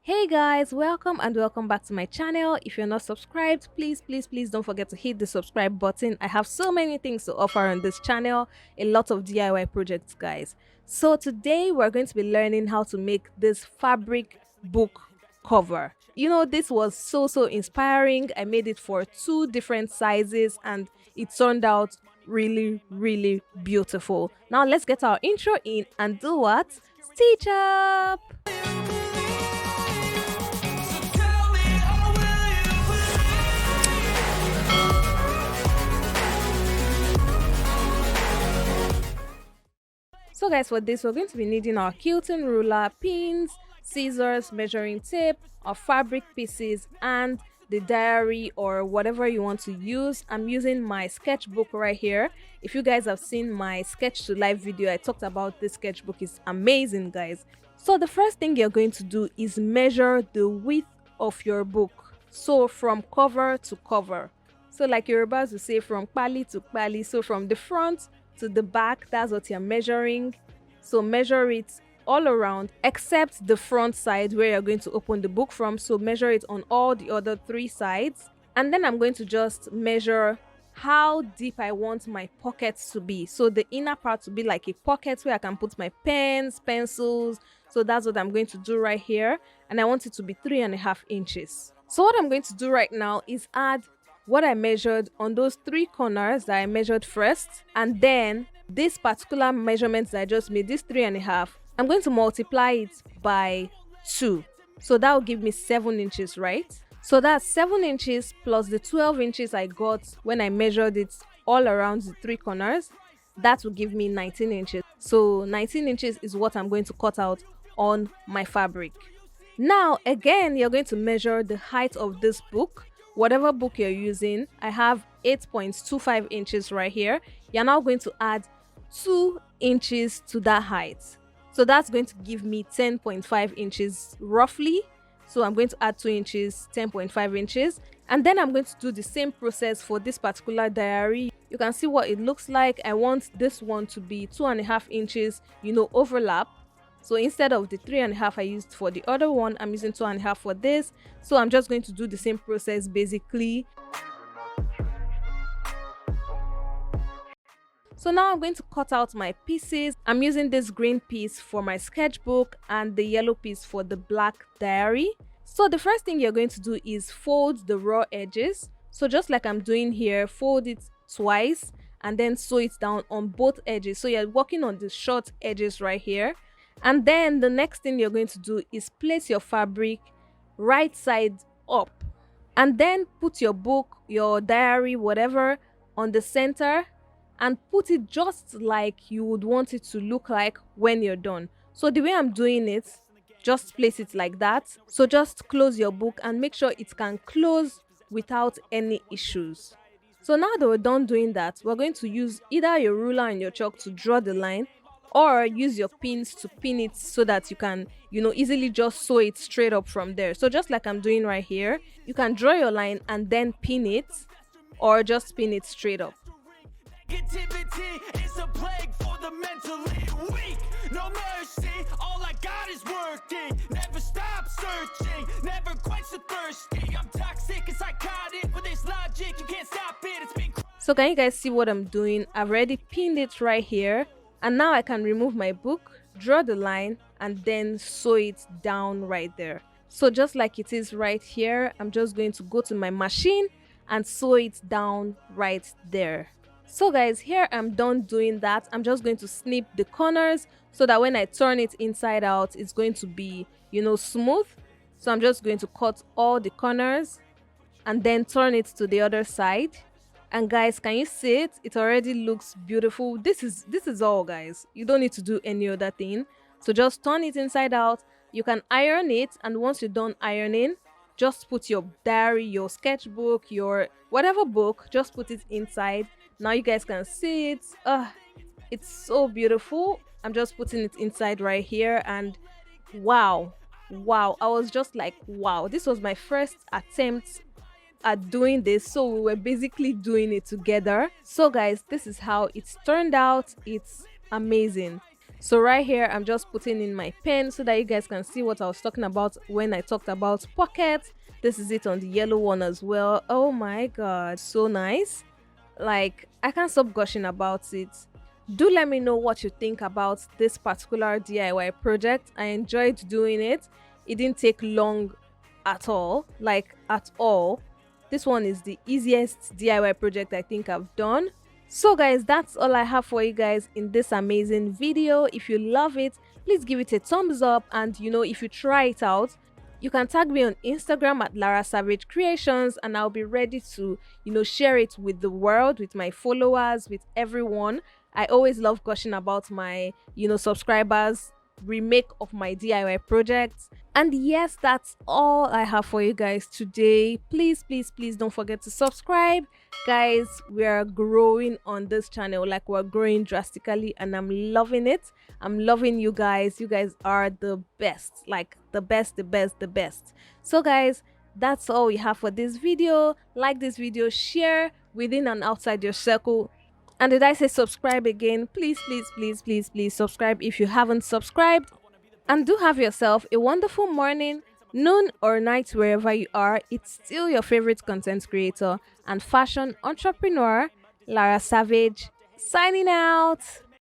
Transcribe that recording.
Hey guys, welcome and welcome back to my channel. If you're not subscribed, please don't forget to hit the subscribe button. I have so many things to offer on this channel, a lot of DIY projects, guys. So today we're going to be learning how to make this fabric book cover. You know, this was so inspiring. I made it for two different sizes and it turned out really beautiful. Now let's get our intro in and do what? Stitch up! So guys, for this we're going to be needing our quilting ruler, pins, scissors, measuring tape, our fabric pieces, and the diary or whatever you want to use. I'm using my sketchbook right here. If you guys have seen my sketch to live video, I talked about this sketchbook. It's amazing, guys. So the first thing you're going to do is measure the width of your book, so from cover to cover. So like you're about to say, from pali to pali, so from the front to the back, that's what you're measuring. So measure it all around except the front side where you're going to open the book from. So measure it on all the other three sides, and then I'm going to just measure how deep I want my pockets to be. So the inner part to be like a pocket where I can put my pens, pencils. So that's what I'm going to do right here, and I want it to be 3.5 inches. So what I'm going to do right now is add what I measured on those three corners that I measured first, and then this particular measurement that I just made, this 3.5, I'm going to multiply it by 2. So that will give me 7 inches, right? So that's 7 inches plus the 12 inches I got when I measured it all around the three corners. That will give me 19 inches. So 19 inches is what I'm going to cut out on my fabric. Now again, you're going to measure the height of this book. Whatever book you're using, I have 8.25 inches right here. You're now going to add 2 inches to that height. So that's going to give me 10.5 inches roughly. So I'm going to add 2 inches, 10.5 inches. And then I'm going to do the same process for this particular diary. You can see what it looks like. I want this one to be 2.5 inches, overlap. So instead of the 3.5 I used for the other one, I'm using 2.5 for this. So I'm just going to do the same process basically. So now I'm going to cut out my pieces. I'm using this green piece for my sketchbook and the yellow piece for the black diary. So the first thing you're going to do is fold the raw edges. So just like I'm doing here, fold it twice and then sew it down on both edges. So you're working on the short edges right here. And then the next thing you're going to do is place your fabric right side up, and then put your book, your diary, whatever, on the center and put it just like you would want it to look like when you're done. So the way I'm doing it, just place it like that. So just close your book and make sure it can close without any issues. So now that we're done doing that, we're going to use either your ruler and your chalk to draw the line, or use your pins to pin it so that you can easily just sew it straight up from there. So just like I'm doing right here, you can draw your line and then pin it, or just pin it straight up. Is a plague for the mentally weak. No mercy, all I got is working. Never stop searching, never quench the thirsty. I'm toxic and psychotic with this logic, you can't stop it. It's been. So can you guys see what I'm doing? I've already pinned it right here. And now I can remove my book, draw the line, and then sew it down right there. So just like it is right here, I'm just going to go to my machine and sew it down right there. So guys, here I'm done doing that. I'm just going to snip the corners so that when I turn it inside out, it's going to be, smooth. So I'm just going to cut all the corners and then turn it to the other side. And guys, can you see it? It already looks beautiful. This is all, guys. You don't need to do any other thing. So just turn it inside out. You can iron it, and once you're done ironing, just put your diary, your sketchbook, your whatever book, just put it inside. Now you guys can see it. It's so beautiful. I'm just putting it inside right here, and wow, I was just like, wow, this was my first attempt at doing this, so we were basically doing it together. So guys, this is how it's turned out. It's amazing. So right here, I'm just putting in my pen so that you guys can see what I was talking about when I talked about pockets. This is it on the yellow one as well. Oh my god, so nice. Like, I can't stop gushing about it. Do let me know what you think about this particular DIY project. I enjoyed doing it. It didn't take long at all, like at all. This one is the easiest DIY project I think I've done. So guys, that's all I have for you guys in this amazing video. If you love it, please give it a thumbs up, and if you try it out, you can tag me on Instagram at Lara Savage Creations, and I'll be ready to, share it with the world, with my followers, with everyone. I always love gushing about my, subscribers' remake of my DIY projects. And yes, that's all I have for you guys today. Please, please, please don't forget to subscribe. Guys, we are growing on this channel, like we're growing drastically, and I'm loving it. I'm loving you guys. You guys are the best, like the best, the best, the best. So guys, that's all we have for this video. Like this video, share within and outside your circle. And did I say subscribe again? Please, please, please, please, please subscribe if you haven't subscribed. And do have yourself a wonderful morning, noon, or night wherever you are. It's still your favorite content creator and fashion entrepreneur, Lara Savage, signing out.